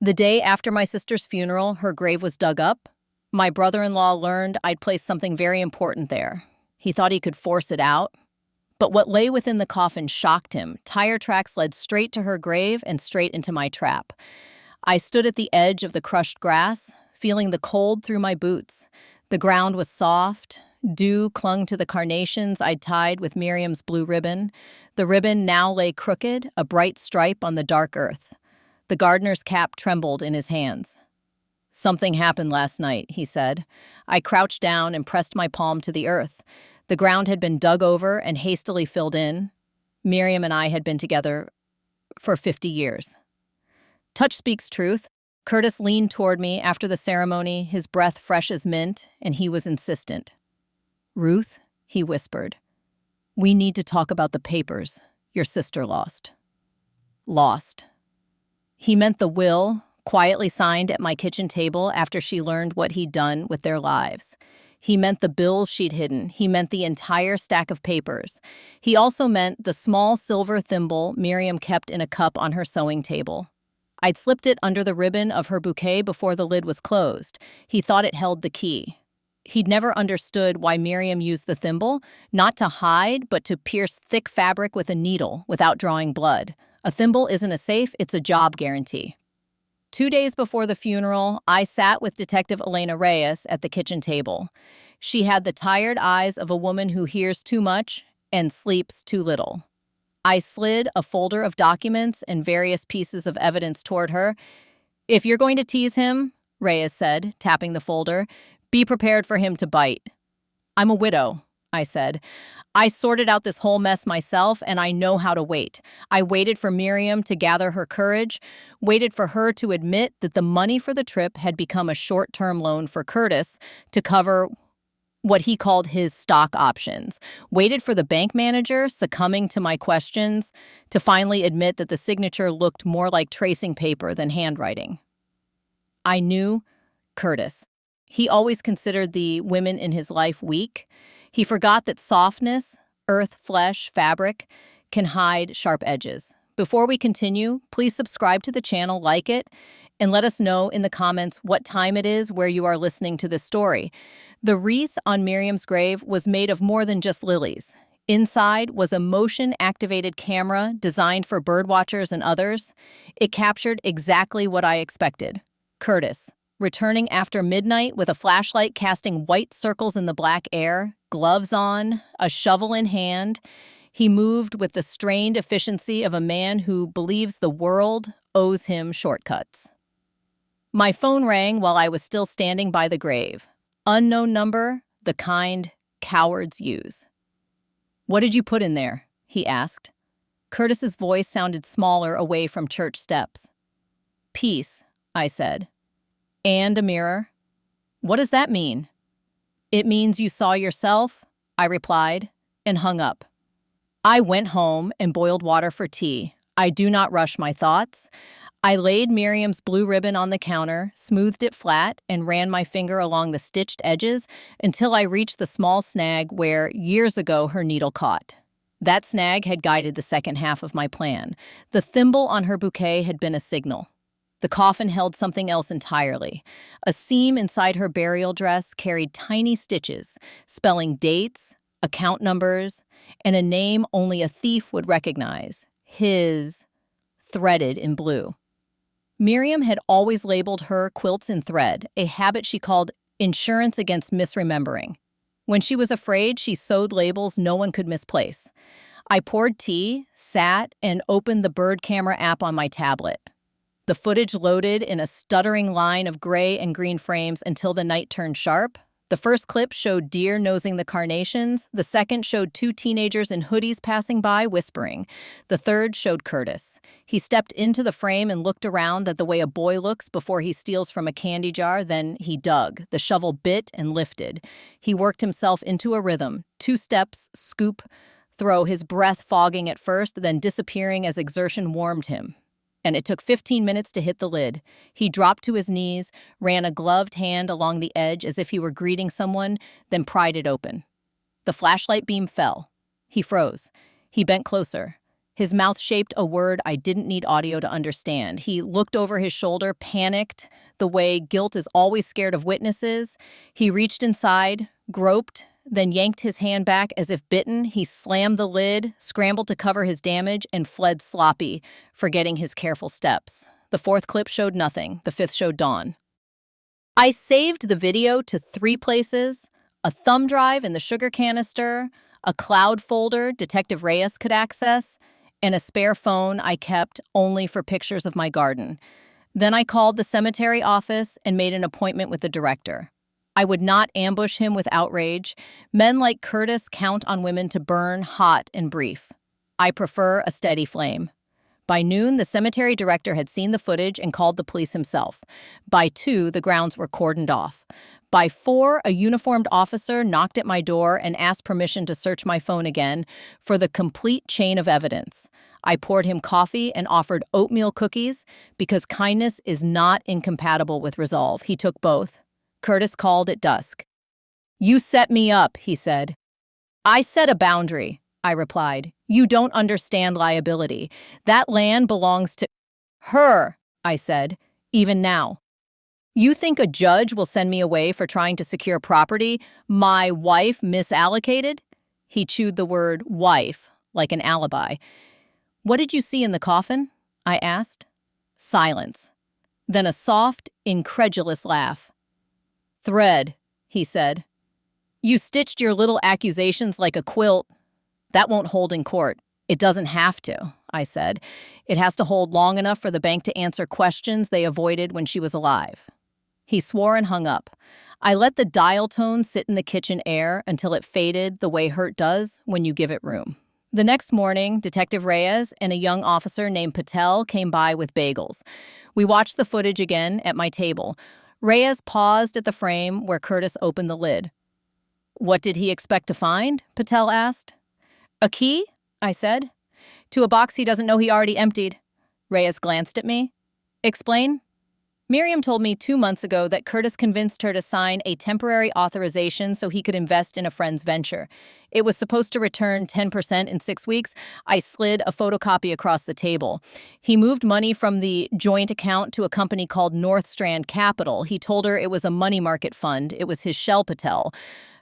The day after my sister's funeral, her grave was dug up. My brother-in-law learned I'd placed something very important there. He thought he could force it out. But what lay within the coffin shocked him. Tire tracks led straight to her grave and straight into my trap. I stood at the edge of the crushed grass, feeling the cold through my boots. The ground was soft. Dew clung to the carnations I'd tied with Miriam's blue ribbon. The ribbon now lay crooked, a bright stripe on the dark earth. The gardener's cap trembled in his hands. "Something happened last night," he said. I crouched down and pressed my palm to the earth. The ground had been dug over and hastily filled in. Miriam and I had been together for 50 years. Touch speaks truth. Curtis leaned toward me after the ceremony, his breath fresh as mint, and he was insistent. "Ruth," he whispered, "we need to talk about the papers your sister lost." Lost. He meant the will, quietly signed at my kitchen table after she learned what he'd done with their lives. He meant the bills she'd hidden. He meant the entire stack of papers. He also meant the small silver thimble Miriam kept in a cup on her sewing table. I'd slipped it under the ribbon of her bouquet before the lid was closed. He thought it held the key. He'd never understood why Miriam used the thimble, not to hide, but to pierce thick fabric with a needle without drawing blood. A thimble isn't a safe, it's a job guarantee. 2 days before the funeral, I sat with Detective Elena Reyes at the kitchen table. She had the tired eyes of a woman who hears too much and sleeps too little. I slid a folder of documents and various pieces of evidence toward her. "If you're going to tease him," Reyes said, tapping the folder, "be prepared for him to bite." "I'm a widow," I said. "I sorted out this whole mess myself, and I know how to wait." I waited for Miriam to gather her courage, waited for her to admit that the money for the trip had become a short-term loan for Curtis to cover what he called his stock options, waited for the bank manager, succumbing to my questions, to finally admit that the signature looked more like tracing paper than handwriting. I knew Curtis. He always considered the women in his life weak. He forgot that softness, earth, flesh, fabric, can hide sharp edges. Before we continue, please subscribe to the channel, like it, and let us know in the comments what time it is where you are listening to this story. The wreath on Miriam's grave was made of more than just lilies. Inside was a motion-activated camera designed for birdwatchers and others. It captured exactly what I expected. Curtis, returning after midnight with a flashlight casting white circles in the black air, gloves on, a shovel in hand. He moved with the strained efficiency of a man who believes the world owes him shortcuts. My phone rang while I was still standing by the grave. Unknown number, the kind cowards use. "What did you put in there?" he asked. Curtis's voice sounded smaller away from church steps. "Peace," I said. "And a mirror." "What does that mean?" "It means you saw yourself," I replied, and hung up. I went home and boiled water for tea. I do not rush my thoughts. I laid Miriam's blue ribbon on the counter, smoothed it flat, and ran my finger along the stitched edges until I reached the small snag where, years ago, her needle caught. That snag had guided the second half of my plan. The thimble on her bouquet had been a signal. The coffin held something else entirely. A seam inside her burial dress carried tiny stitches, spelling dates, account numbers, and a name only a thief would recognize. His, threaded in blue. Miriam had always labeled her quilts in thread, a habit she called insurance against misremembering. When she was afraid, she sewed labels no one could misplace. I poured tea, sat, and opened the bird camera app on my tablet. The footage loaded in a stuttering line of gray and green frames until the night turned sharp. The first clip showed deer nosing the carnations. The second showed 2 teenagers in hoodies passing by, whispering. The third showed Curtis. He stepped into the frame and looked around at the way a boy looks before he steals from a candy jar. Then he dug. The shovel bit and lifted. He worked himself into a rhythm. 2 steps, scoop, throw, his breath fogging at first, then disappearing as exertion warmed him. And it took 15 minutes to hit the lid. He dropped to his knees, ran a gloved hand along the edge as if he were greeting someone, then pried it open. The flashlight beam fell. He froze. He bent closer. His mouth shaped a word I didn't need audio to understand. He looked over his shoulder, panicked, the way guilt is always scared of witnesses. He reached inside, groped, then yanked his hand back as if bitten. He slammed the lid, scrambled to cover his damage, and fled sloppy, forgetting his careful steps. The fourth clip showed nothing. The fifth showed dawn. I saved the video to 3 places: a thumb drive in the sugar canister, a cloud folder Detective Reyes could access, and a spare phone I kept only for pictures of my garden. Then I called the cemetery office and made an appointment with the director. I would not ambush him with outrage. Men like Curtis count on women to burn hot and brief. I prefer a steady flame. By noon, the cemetery director had seen the footage and called the police himself. By 2, the grounds were cordoned off. By 4, a uniformed officer knocked at my door and asked permission to search my phone again for the complete chain of evidence. I poured him coffee and offered oatmeal cookies because kindness is not incompatible with resolve. He took both. Curtis called at dusk. "You set me up," he said. "I set a boundary," I replied. "You don't understand liability. That land belongs to her," I said, "even now. You think a judge will send me away for trying to secure property my wife misallocated?" He chewed the word wife like an alibi. "What did you see in the coffin?" I asked. Silence. Then a soft, incredulous laugh. "Thread," he said. "You stitched your little accusations like a quilt. That won't hold in court." "It doesn't have to," I said. "It has to hold long enough for the bank to answer questions they avoided when she was alive." He swore and hung up. I let the dial tone sit in the kitchen air until it faded the way hurt does when you give it room. The next morning, Detective Reyes and a young officer named Patel came by with bagels. We watched the footage again at my table. Reyes paused at the frame where Curtis opened the lid. "What did he expect to find?" Patel asked. "A key?" I said. "To a box he doesn't know he already emptied." Reyes glanced at me. "Explain." "Miriam told me 2 months ago that Curtis convinced her to sign a temporary authorization so he could invest in a friend's venture. It was supposed to return 10% in 6 weeks. I slid a photocopy across the table. He moved money from the joint account to a company called North Strand Capital. He told her it was a money market fund. It was his shell." Patel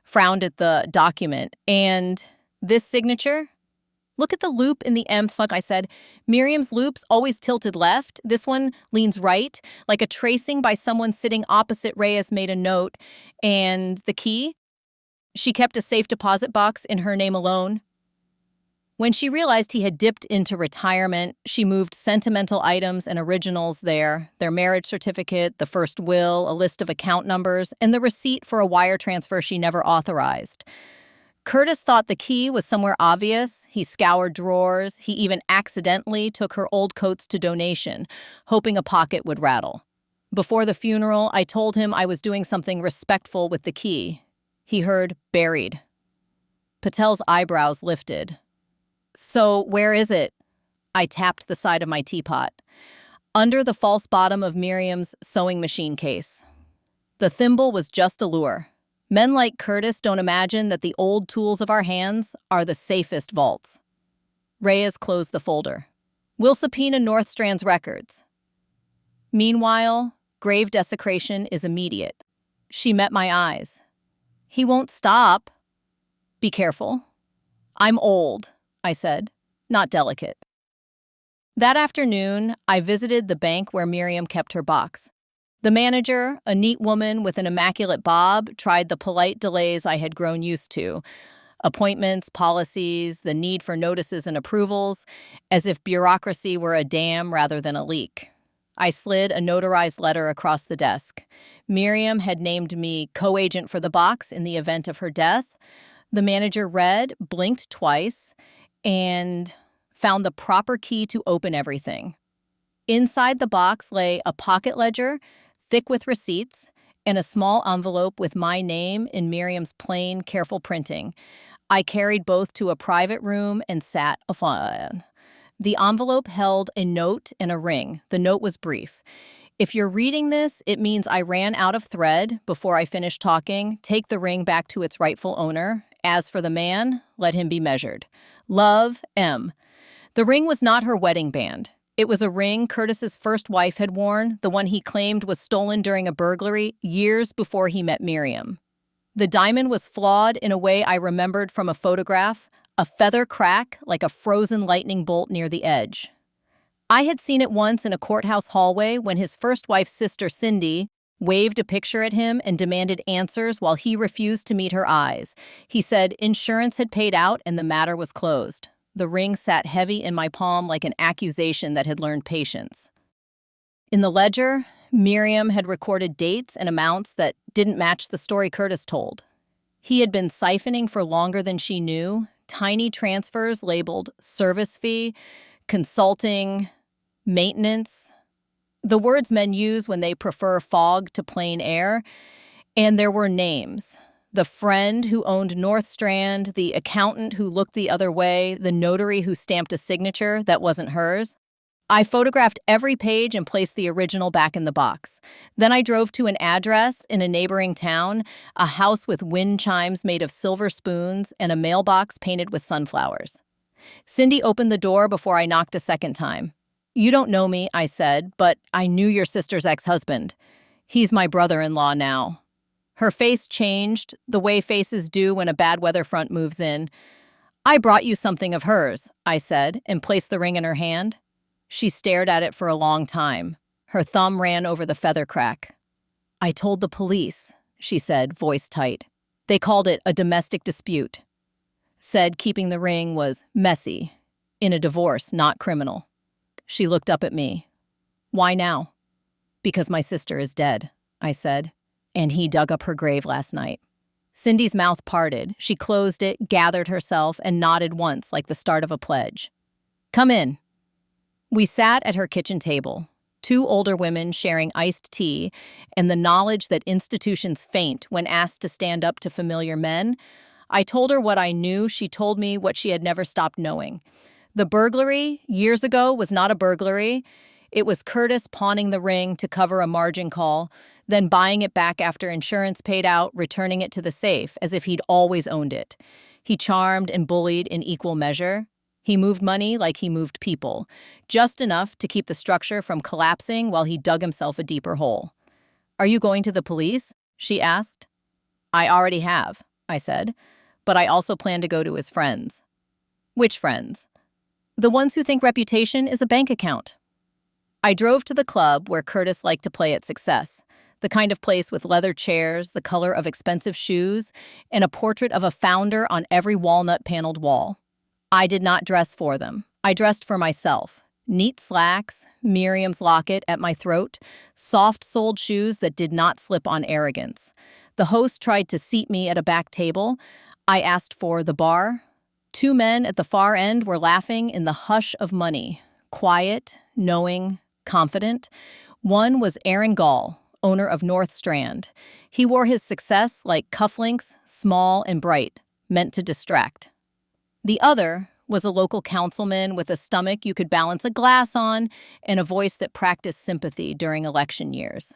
frowned at the document. "And this signature?" "Look at the loop in the M slug," I said. "Miriam's loop's always tilted left. This one leans right, like a tracing by someone sitting opposite." Reyes made a note. "And the key?" "She kept a safe deposit box in her name alone. When she realized he had dipped into retirement, she moved sentimental items and originals there, their marriage certificate, the first will, a list of account numbers, and the receipt for a wire transfer she never authorized. Curtis thought the key was somewhere obvious. He scoured drawers. He even accidentally took her old coats to donation, hoping a pocket would rattle. Before the funeral, I told him I was doing something respectful with the key. He heard buried. Patel's eyebrows lifted. "So where is it?" I tapped the side of my teapot. "Under the false bottom of Miriam's sewing machine case." The thimble was just a lure. Men like Curtis don't imagine that the old tools of our hands are the safest vaults. Reyes closed the folder. "We'll subpoena North Strand's records." Meanwhile, grave desecration is immediate. She met my eyes. "He won't stop." "Be careful." "I'm old," I said, "not delicate." That afternoon, I visited the bank where Miriam kept her box. The manager, a neat woman with an immaculate bob, tried the polite delays I had grown used to. Appointments, policies, the need for notices and approvals, as if bureaucracy were a dam rather than a leak. I slid a notarized letter across the desk. Miriam had named me co-agent for the box in the event of her death. The manager read, blinked twice, and found the proper key to open everything. Inside the box lay a pocket ledger, thick with receipts, and a small envelope with my name in Miriam's plain, careful printing. I carried both to a private room and sat upon. The envelope held a note and a ring. The note was brief. "If you're reading this, it means I ran out of thread before I finished talking. Take the ring back to its rightful owner. As for the man, let him be measured. Love, M." The ring was not her wedding band. It was a ring Curtis's first wife had worn, the one he claimed was stolen during a burglary years before he met Miriam. The diamond was flawed in a way I remembered from a photograph, a feather crack like a frozen lightning bolt near the edge. I had seen it once in a courthouse hallway when his first wife's sister, Cindy, waved a picture at him and demanded answers while he refused to meet her eyes. He said insurance had paid out and the matter was closed. The ring sat heavy in my palm like an accusation that had learned patience. In the ledger, Miriam had recorded dates and amounts that didn't match the story Curtis told. He had been siphoning for longer than she knew, tiny transfers labeled service fee, consulting, maintenance, the words men use when they prefer fog to plain air, and there were names. The friend who owned North Strand, the accountant who looked the other way, the notary who stamped a signature that wasn't hers. I photographed every page and placed the original back in the box. Then I drove to an address in a neighboring town, a house with wind chimes made of silver spoons and a mailbox painted with sunflowers. Cindy opened the door before I knocked a second time. "You don't know me," I said, "but I knew your sister's ex-husband. He's my brother-in-law now." Her face changed, the way faces do when a bad weather front moves in. "I brought you something of hers," I said, and placed the ring in her hand. She stared at it for a long time. Her thumb ran over the feather crack. "I told the police," she said, voice tight. "They called it a domestic dispute. Said keeping the ring was messy, in a divorce, not criminal." She looked up at me. "Why now?" "Because my sister is dead," I said, "and he dug up her grave last night." Cindy's mouth parted. She closed it, gathered herself, and nodded once like the start of a pledge. "Come in." We sat at her kitchen table, two older women sharing iced tea, and the knowledge that institutions faint when asked to stand up to familiar men. I told her what I knew. She told me what she had never stopped knowing. The burglary, years ago, was not a burglary. It was Curtis pawning the ring to cover a margin call, then buying it back after insurance paid out, returning it to the safe, as if he'd always owned it. He charmed and bullied in equal measure. He moved money like he moved people, just enough to keep the structure from collapsing while he dug himself a deeper hole. "Are you going to the police?" she asked. "I already have," I said, "but I also plan to go to his friends." "Which friends?" "The ones who think reputation is a bank account." I drove to the club where Curtis liked to play at Success, the kind of place with leather chairs, the color of expensive shoes, and a portrait of a founder on every walnut-paneled wall. I did not dress for them. I dressed for myself. Neat slacks, Miriam's locket at my throat, soft-soled shoes that did not slip on arrogance. The host tried to seat me at a back table. I asked for the bar. Two men at the far end were laughing in the hush of money, quiet, knowing, confident. One was Aaron Gall, owner of North Strand. He wore his success like cufflinks, small and bright, meant to distract. The other was a local councilman with a stomach you could balance a glass on and a voice that practiced sympathy during election years.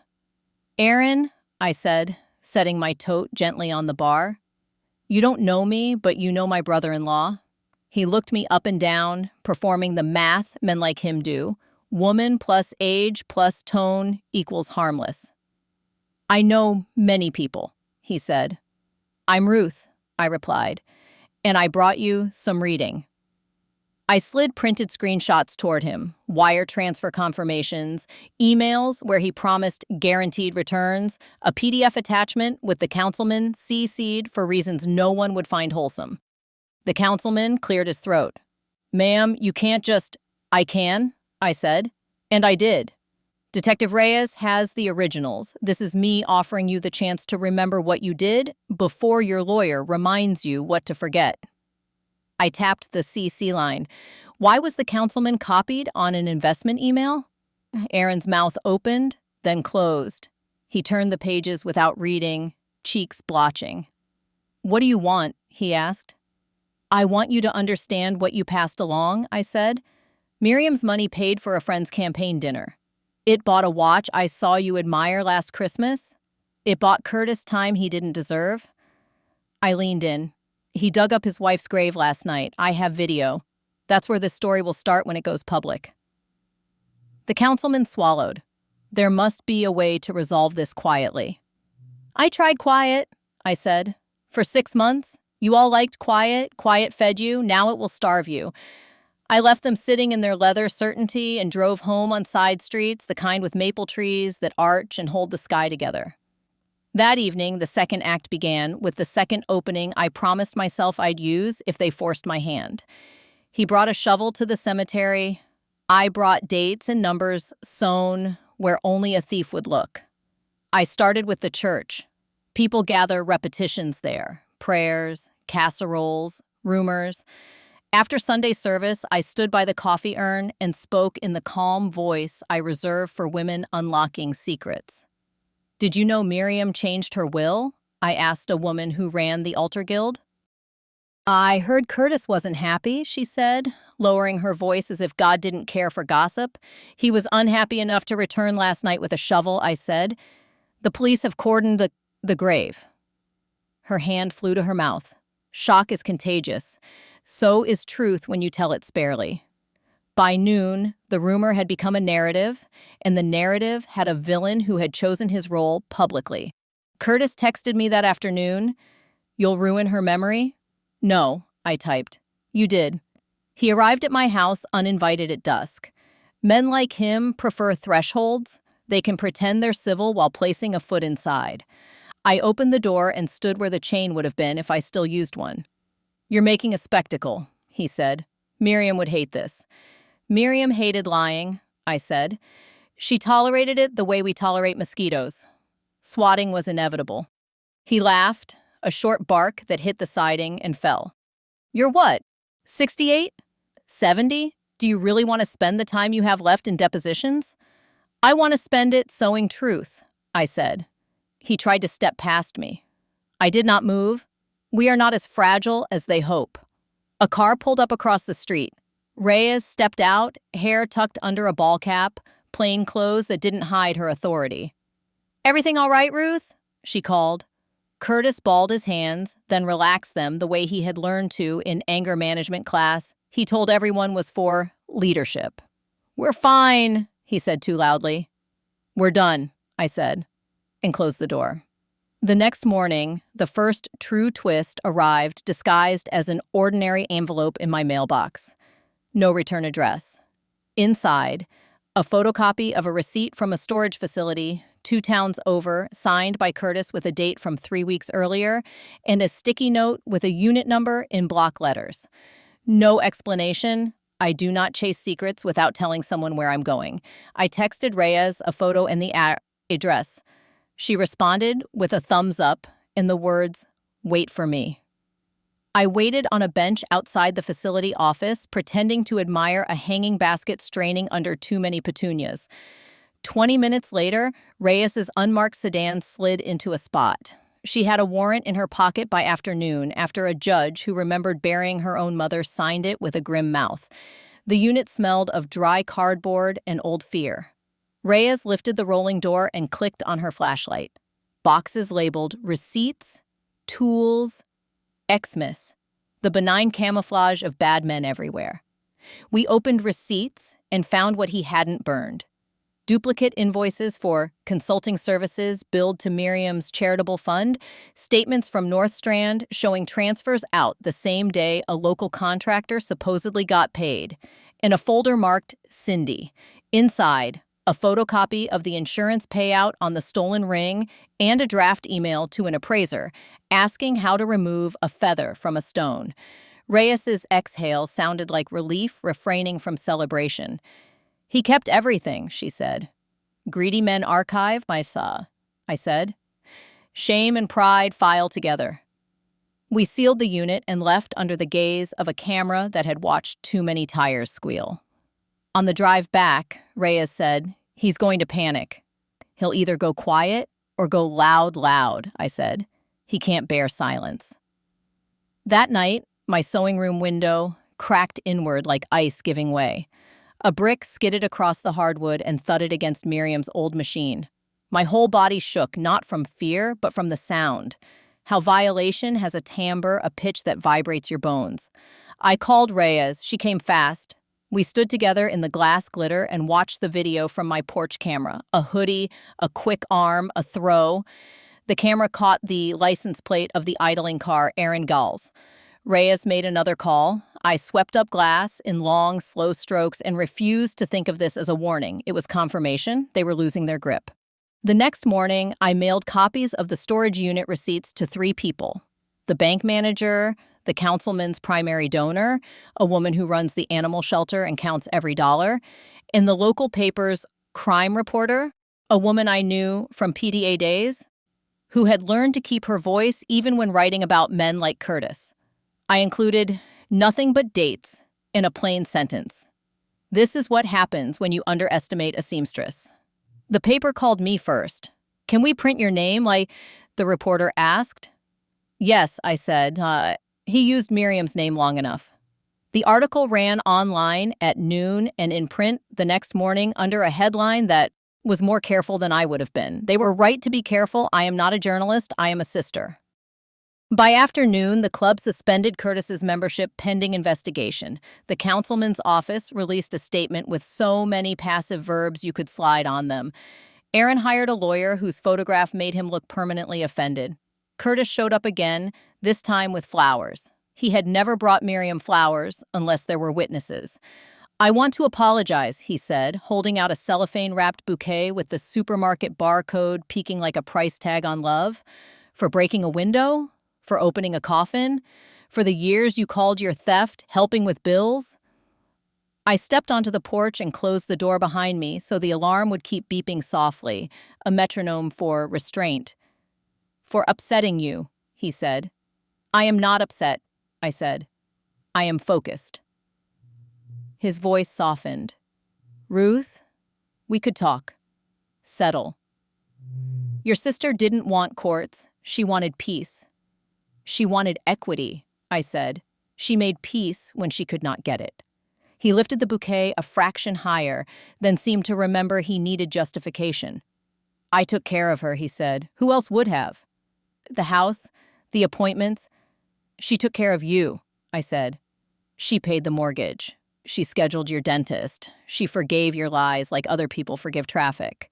"Aaron," I said, setting my tote gently on the bar, "you don't know me, but you know my brother-in-law." He looked me up and down, performing the math men like him do. Woman plus age plus tone equals harmless. "I know many people," he said. "I'm Ruth," I replied, "and I brought you some reading." I slid printed screenshots toward him, wire transfer confirmations, emails where he promised guaranteed returns, a PDF attachment with the councilman CC'd for reasons no one would find wholesome. The councilman cleared his throat. "Ma'am, you can't just—" "I can," I said, and I did. "Detective Reyes has the originals. This is me offering you the chance to remember what you did before your lawyer reminds you what to forget." I tapped the CC line. Why was the councilman copied on an investment email? Aaron's mouth opened, then closed. He turned the pages without reading, cheeks blotching. "What do you want?" he asked. "I want you to understand what you passed along," I said. "Miriam's money paid for a friend's campaign dinner. It bought a watch I saw you admire last Christmas. It bought Curtis time he didn't deserve." I leaned in. "He dug up his wife's grave last night. I have video." That's where this story will start when it goes public." The councilman swallowed. "There must be a way to resolve this quietly." "I tried quiet," I said. "For 6 months. You all liked quiet. Quiet fed you. Now it will starve you." I left them sitting in their leather certainty and drove home on side streets, the kind with maple trees that arch and hold the sky together. That evening, the second act began with the second opening I promised myself I'd use if they forced my hand. He brought a shovel to the cemetery. I brought dates and numbers sewn where only a thief would look. I started with the church. People gather repetitions there, prayers, casseroles, rumors. After Sunday service, I stood by the coffee urn and spoke in the calm voice I reserve for women unlocking secrets. "Did you know Miriam changed her will?" I asked a woman who ran the altar guild. "I heard Curtis wasn't happy," she said, lowering her voice as if God didn't care for gossip. "He was unhappy enough to return last night with a shovel," I said. "The police have cordoned the grave." Her hand flew to her mouth. Shock is contagious. So is truth when you tell it sparely. By noon, the rumor had become a narrative, and the narrative had a villain who had chosen his role publicly. Curtis texted me that afternoon. "You'll ruin her memory?" "No," I typed. "You did." He arrived at my house uninvited at dusk. Men like him prefer thresholds. They can pretend they're civil while placing a foot inside. I opened the door and stood where the chain would have been if I still used one. "You're making a spectacle," he said. "Miriam would hate this." "Miriam hated lying," I said. "She tolerated it the way we tolerate mosquitoes." Swatting was inevitable. He laughed, a short bark that hit the siding and fell. "You're what? 68? 70? Do you really want to spend the time you have left in depositions?" "I want to spend it sowing truth," I said. He tried to step past me. I did not move. We are not as fragile as they hope. A car pulled up across the street. Reyes stepped out, hair tucked under a ball cap, plain clothes that didn't hide her authority. "Everything all right, Ruth?" she called. Curtis balled his hands, then relaxed them the way he had learned to in anger management class. He told everyone was for leadership. "We're fine," he said too loudly. "We're done," I said, and closed the door. The next morning, the first true twist arrived disguised as an ordinary envelope in my mailbox. No return address. Inside, a photocopy of a receipt from a storage facility 2 towns over, signed by Curtis with a date from 3 weeks earlier, and a sticky note with a unit number in block letters. No explanation. I do not chase secrets without telling someone where I'm going. I texted Reyes a photo and the address. She responded with a thumbs up and the words, "Wait for me." I waited on a bench outside the facility office, pretending to admire a hanging basket straining under too many petunias. 20 minutes later, Reyes's unmarked sedan slid into a spot. She had a warrant in her pocket by afternoon after a judge who remembered burying her own mother signed it with a grim mouth. The unit smelled of dry cardboard and old fear. Reyes lifted the rolling door and clicked on her flashlight. Boxes labeled receipts, tools, Xmas, the benign camouflage of bad men everywhere. We opened receipts and found what he hadn't burned. Duplicate invoices for consulting services billed to Miriam's charitable fund, statements from North Strand showing transfers out the same day a local contractor supposedly got paid, and a folder marked Cindy. Inside, a photocopy of the insurance payout on the stolen ring, and a draft email to an appraiser asking how to remove a feather from a stone. Reyes's exhale sounded like relief refraining from celebration. "He kept everything," she said. "Greedy men archive, I said. "Shame and pride file together." We sealed the unit and left under the gaze of a camera that had watched too many tires squeal. On the drive back, Reyes said, "He's going to panic. He'll either go quiet or go loud, I said. "He can't bear silence." That night, my sewing room window cracked inward like ice giving way. A brick skidded across the hardwood and thudded against Miriam's old machine. My whole body shook, not from fear, but from the sound. How violation has a timbre, a pitch that vibrates your bones. I called Reyes. She came fast. We stood together in the glass glitter and watched the video from my porch camera. A hoodie, a quick arm, a throw. The camera caught the license plate of the idling car, Aaron Gulls. Reyes made another call. I swept up glass in long, slow strokes and refused to think of this as a warning. It was confirmation they were losing their grip. The next morning, I mailed copies of the storage unit receipts to 3 people: the bank manager, the councilman's primary donor, a woman who runs the animal shelter and counts every dollar, and the local paper's crime reporter, a woman I knew from PDA days, who had learned to keep her voice even when writing about men like Curtis. I included nothing but dates in a plain sentence. This is what happens when you underestimate a seamstress. The paper called me first. "Can we print your name?" the reporter asked. "Yes," I said. He used Miriam's name long enough. The article ran online at noon and in print the next morning under a headline that was more careful than I would have been. They were right to be careful. I am not a journalist. I am a sister. By afternoon, the club suspended Curtis's membership pending investigation. The councilman's office released a statement with so many passive verbs you could slide on them. Aaron hired a lawyer whose photograph made him look permanently offended. Curtis showed up again, this time with flowers. He had never brought Miriam flowers unless there were witnesses. "I want to apologize," he said, holding out a cellophane-wrapped bouquet with the supermarket barcode peeking like a price tag on love. "For breaking a window? For opening a coffin? For the years you called your theft helping with bills?" I stepped onto the porch and closed the door behind me so the alarm would keep beeping softly, a metronome for restraint. "For upsetting you," he said. "I am not upset," I said. "I am focused." His voice softened. "Ruth, we could talk. Settle. Your sister didn't want courts. She wanted peace. She wanted equity," I said. "She made peace when she could not get it." He lifted the bouquet a fraction higher, then seemed to remember he needed justification. "I took care of her," he said. "Who else would have? The house, the appointments. She took care of you," I said. "She paid the mortgage. She scheduled your dentist. She forgave your lies like other people forgive traffic."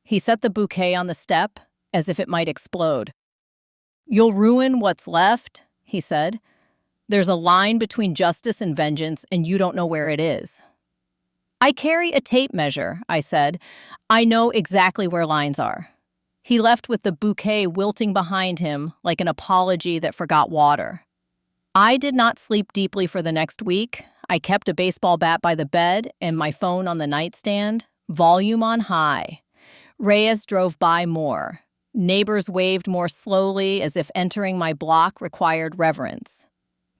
He set the bouquet on the step as if it might explode. "You'll ruin what's left," he said. "There's a line between justice and vengeance, and you don't know where it is." "I carry a tape measure," I said. "I know exactly where lines are." He left with the bouquet wilting behind him like an apology that forgot water. I did not sleep deeply for the next week. I kept a baseball bat by the bed and my phone on the nightstand, volume on high. Reyes drove by more. Neighbors waved more slowly as if entering my block required reverence.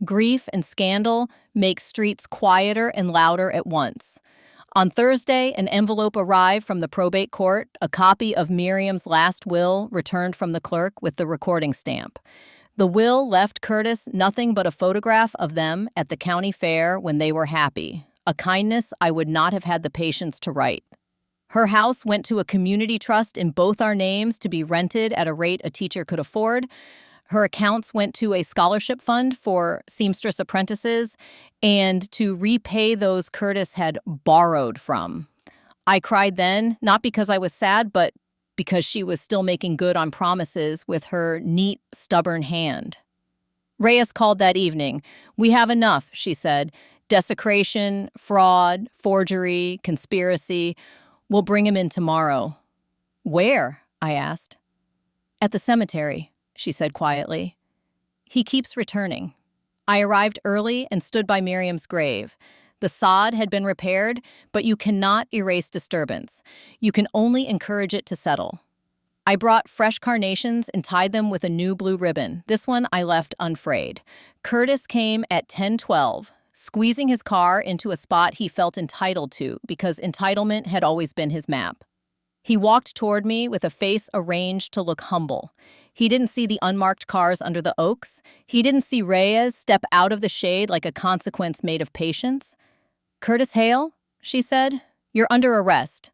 Grief and scandal make streets quieter and louder at once. On Thursday, an envelope arrived from the probate court, a copy of Miriam's last will returned from the clerk with the recording stamp. The will left Curtis nothing but a photograph of them at the county fair when they were happy, a kindness I would not have had the patience to write. Her house went to a community trust in both our names to be rented at a rate a teacher could afford. Her accounts went to a scholarship fund for seamstress apprentices and to repay those Curtis had borrowed from. I cried then, not because I was sad, but because she was still making good on promises with her neat, stubborn hand. Reyes called that evening. "We have enough," she said. "Desecration, fraud, forgery, conspiracy. We'll bring him in tomorrow." "Where?" I asked. "At the cemetery," she said quietly. "He keeps returning." I arrived early and stood by Miriam's grave. The sod had been repaired, but you cannot erase disturbance. You can only encourage it to settle. I brought fresh carnations and tied them with a new blue ribbon. This one I left unfrayed. Curtis came at 10:12, squeezing his car into a spot he felt entitled to because entitlement had always been his map. He walked toward me with a face arranged to look humble. He didn't see the unmarked cars under the oaks. He didn't see Reyes step out of the shade like a consequence made of patience. "Curtis Hale," she said, "you're under arrest."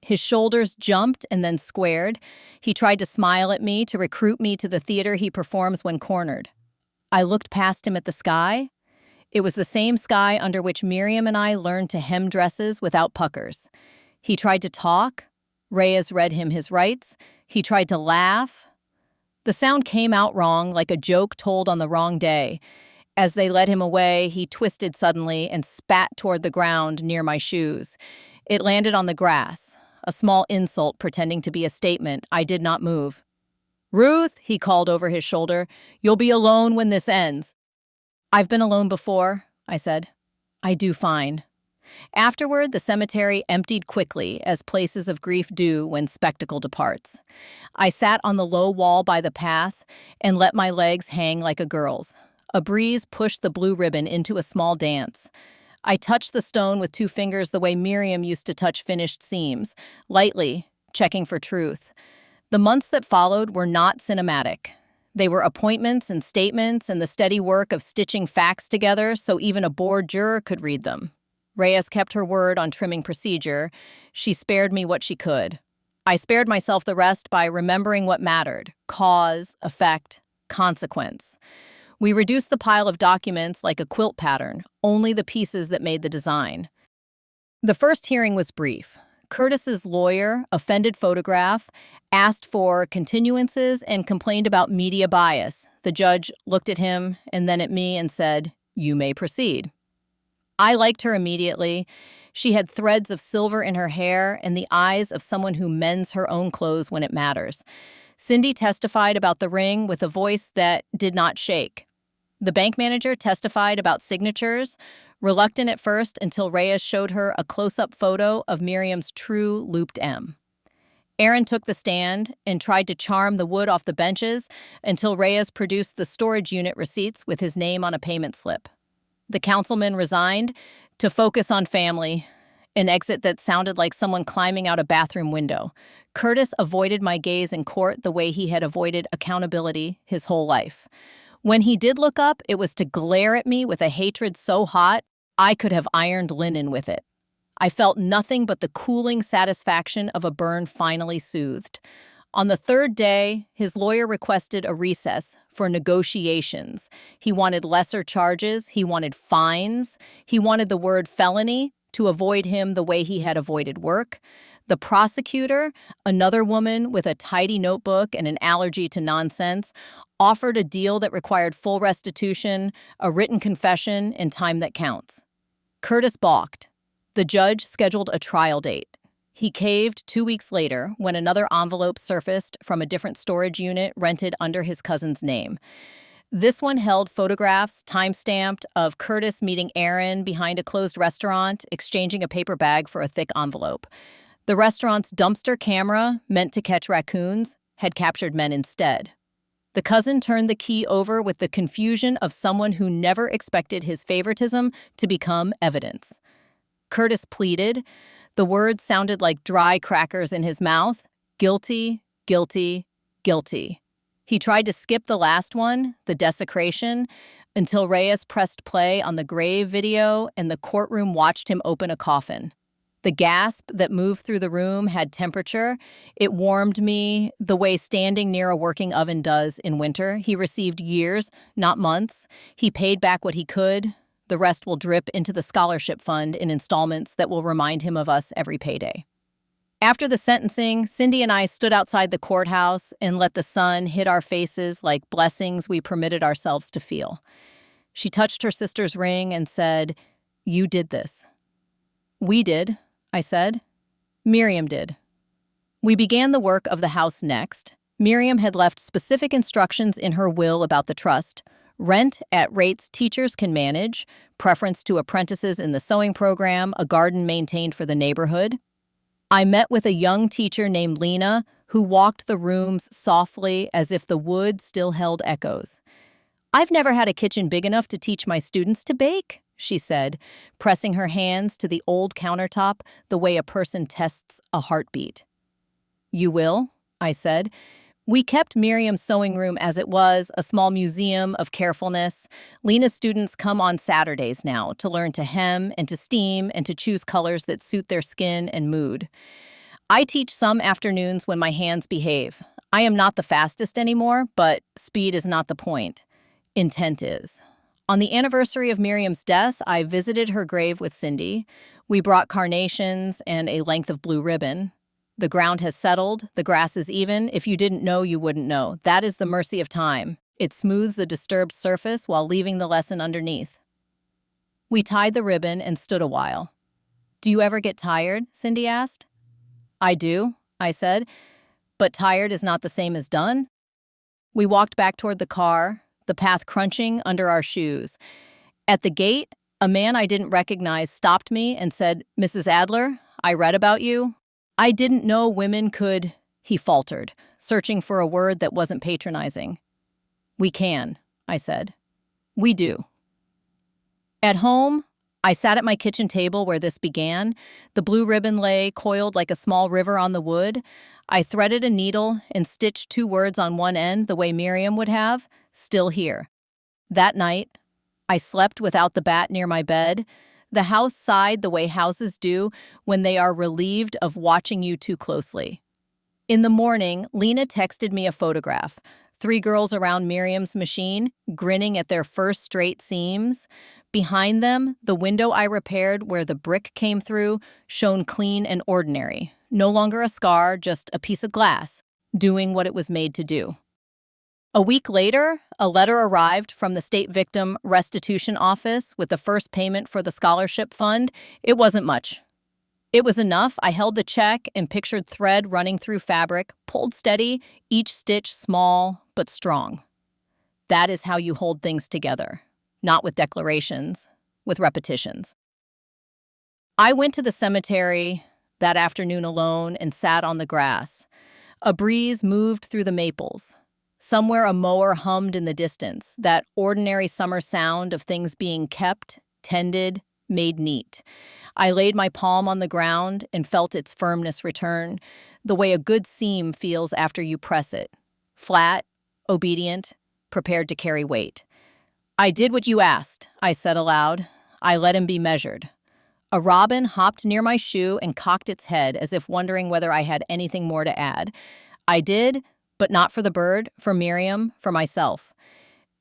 His shoulders jumped and then squared. He tried to smile at me, to recruit me to the theater he performs when cornered. I looked past him at the sky. It was the same sky under which Miriam and I learned to hem dresses without puckers. He tried to talk. Reyes read him his rights. He tried to laugh. The sound came out wrong, like a joke told on the wrong day. As they led him away, he twisted suddenly and spat toward the ground near my shoes. It landed on the grass, a small insult pretending to be a statement. I did not move. "Ruth," he called over his shoulder, "you'll be alone when this ends." "I've been alone before," I said. "I do fine." Afterward, the cemetery emptied quickly, as places of grief do when spectacle departs. I sat on the low wall by the path and let my legs hang like a girl's. A breeze pushed the blue ribbon into a small dance. I touched the stone with 2 fingers the way Miriam used to touch finished seams, lightly, checking for truth. The months that followed were not cinematic. They were appointments and statements and the steady work of stitching facts together so even a bored juror could read them. Reyes kept her word on trimming procedure. She spared me what she could. I spared myself the rest by remembering what mattered: cause, effect, consequence. We reduced the pile of documents like a quilt pattern, only the pieces that made the design. The first hearing was brief. Curtis's lawyer, offended photograph, asked for continuances and complained about media bias. The judge looked at him and then at me and said, "You may proceed." I liked her immediately. She had threads of silver in her hair and the eyes of someone who mends her own clothes when it matters. Cindy testified about the ring with a voice that did not shake. The bank manager testified about signatures, reluctant at first until Reyes showed her a close-up photo of Miriam's true looped M. Aaron took the stand and tried to charm the wood off the benches until Reyes produced the storage unit receipts with his name on a payment slip. The councilman resigned to focus on family, an exit that sounded like someone climbing out a bathroom window. Curtis avoided my gaze in court the way he had avoided accountability his whole life. When he did look up, it was to glare at me with a hatred so hot, I could have ironed linen with it. I felt nothing but the cooling satisfaction of a burn finally soothed. On the 3rd day, his lawyer requested a recess for negotiations. He wanted lesser charges. He wanted fines. He wanted the word felony to avoid him the way he had avoided work. The prosecutor, another woman with a tidy notebook and an allergy to nonsense, offered a deal that required full restitution, a written confession, and time that counts. Curtis balked. The judge scheduled a trial date. He caved 2 weeks later when another envelope surfaced from a different storage unit rented under his cousin's name. This one held photographs, time-stamped, of Curtis meeting Aaron behind a closed restaurant, exchanging a paper bag for a thick envelope. The restaurant's dumpster camera, meant to catch raccoons, had captured men instead. The cousin turned the key over with the confusion of someone who never expected his favoritism to become evidence. Curtis pleaded. The words sounded like dry crackers in his mouth. Guilty, guilty, guilty. He tried to skip the last one, the desecration, until Reyes pressed play on the grave video and the courtroom watched him open a coffin. The gasp that moved through the room had temperature. It warmed me the way standing near a working oven does in winter. He received years, not months. He paid back what he could. The rest will drip into the scholarship fund in installments that will remind him of us every payday. After the sentencing, Cindy and I stood outside the courthouse and let the sun hit our faces like blessings we permitted ourselves to feel. She touched her sister's ring and said, "You did this." "We did," I said. "Miriam did." We began the work of the house next. Miriam had left specific instructions in her will about the trust: rent at rates teachers can manage, preference to apprentices in the sewing program, a garden maintained for the neighborhood. I met with a young teacher named Lena who walked the rooms softly as if the wood still held echoes. "I've never had a kitchen big enough to teach my students to bake," she said, pressing her hands to the old countertop the way a person tests a heartbeat. "You will?" I said. We kept Miriam's sewing room as it was, a small museum of carefulness. Lena's students come on Saturdays now to learn to hem and to steam and to choose colors that suit their skin and mood. I teach some afternoons when my hands behave. I am not the fastest anymore, but speed is not the point. Intent is. On the anniversary of Miriam's death, I visited her grave with Cindy. We brought carnations and a length of blue ribbon. The ground has settled, the grass is even. If you didn't know, you wouldn't know. That is the mercy of time. It smooths the disturbed surface while leaving the lesson underneath. We tied the ribbon and stood a while. Do you ever get tired? Cindy asked. I do, I said, but tired is not the same as done. We walked back toward the car, the path crunching under our shoes. At the gate, a man I didn't recognize stopped me and said, Mrs. Adler, I read about you. I didn't know women could, he faltered, searching for a word that wasn't patronizing. We can, I said. We do. At home, I sat at my kitchen table where this began. The blue ribbon lay coiled like a small river on the wood. I threaded a needle and stitched two words on one end the way Miriam would have, still here. That night, I slept without the bat near my bed. The house sighed the way houses do when they are relieved of watching you too closely. In the morning, Lena texted me a photograph. Three girls around Miriam's machine, grinning at their first straight seams. Behind them, the window I repaired where the brick came through shone clean and ordinary. No longer a scar, just a piece of glass, doing what it was made to do. A week later, a letter arrived from the State Victim Restitution Office with the first payment for the scholarship fund. It wasn't much. It was enough. I held the check and pictured thread running through fabric, pulled steady, each stitch small but strong. That is how you hold things together. Not with declarations, with repetitions. I went to the cemetery that afternoon alone and sat on the grass. A breeze moved through the maples. Somewhere a mower hummed in the distance, that ordinary summer sound of things being kept, tended, made neat. I laid my palm on the ground and felt its firmness return, the way a good seam feels after you press it. Flat, obedient, prepared to carry weight. I did what you asked, I said aloud. I let him be measured. A robin hopped near my shoe and cocked its head as if wondering whether I had anything more to add. I did, but not for the bird, for Miriam, for myself.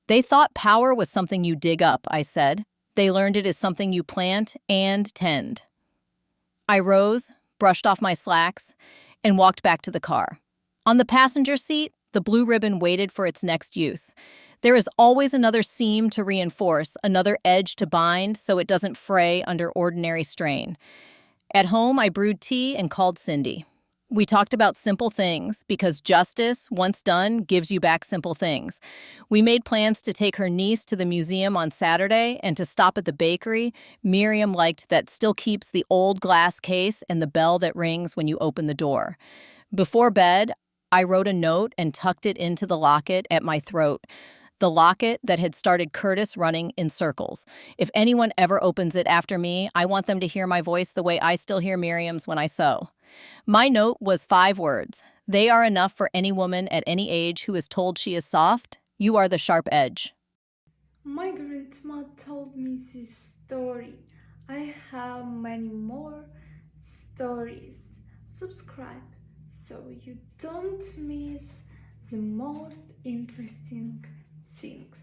They thought power was something you dig up, I said. They learned it is something you plant and tend. I rose, brushed off my slacks, and walked back to the car. On the passenger seat, the blue ribbon waited for its next use. There is always another seam to reinforce, another edge to bind so it doesn't fray under ordinary strain. At home, I brewed tea and called Cindy. We talked about simple things because justice, once done, gives you back simple things. We made plans to take her niece to the museum on Saturday and to stop at the bakery. Miriam liked that still keeps the old glass case and the bell that rings when you open the door. Before bed, I wrote a note and tucked it into the locket at my throat. The locket that had started Curtis running in circles. If anyone ever opens it after me, I want them to hear my voice the way I still hear Miriam's when I sew. My note was 5 words. They are enough for any woman at any age who is told she is soft. You are the sharp edge. My grandma told me this story. I have many more stories. Subscribe so you don't miss the most interesting things.